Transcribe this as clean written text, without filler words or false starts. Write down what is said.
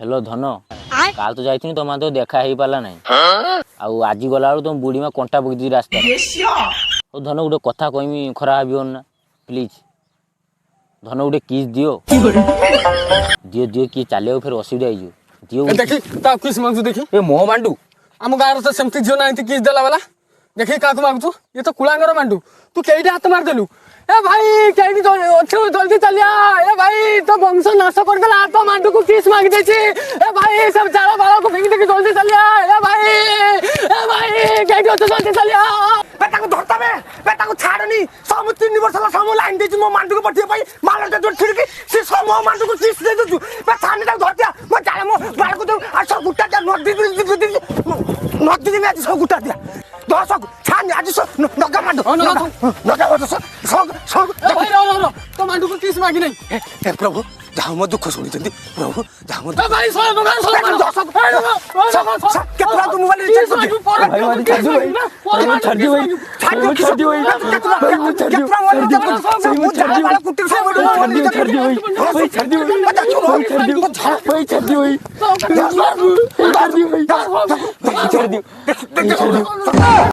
hello धन काल तो जाइथिनी तुम तो देखा ही पाला नहीं आउ आज गला तुम बुढ़ी में कंटा बगी रास्ता ओ धन गोटे कथा कहमी खराब हो ना प्लीज धन गोटे किस दियो दियो दियो किए चलिए फिर असुविधा हो दियो देखी ता किस मांगू देखी ए मो मांडू हम गाँव तो सेमती झील ना किस देला वाला देखी क्या मांगू ये तो कुलांगर मांडू तू कई हाथ मार देलु ए भाई कहीं जल्दी चलिया ए भाई तो वंश नाश कर देला तो मांडू को किस मांग दे छी ए भाई सब चारा बाला को फेंक दे के जल्दी चलिया ए भाई कहीं तो जल्दी चलिया बेटा को धरता बेटा को छाड़नी सब 3 वर्ष ला सब लाइन दे छी मो मांडू को पठिए भाई मालर दे जो ठिड़की से सब मो मांडू को किस दे दू बे छानी तक धरतिया मो जाले मो बाल को तो आ सब गुट्टा जा नदी में आज सब गुट्टा दिया 10 छानी आज सब नगा मांडू नगा मांडू सब भाई रो तो मांडू को किस मांगी नहीं हे प्रभु जाओ मो दुख सुनी जंदी प्रभु जाओ मो भाई सब केतना तू मोबाइल रिचार्ज कर भाई मारी छाड़ दे भाई छाड़ दे भाई छाड़ दे भाई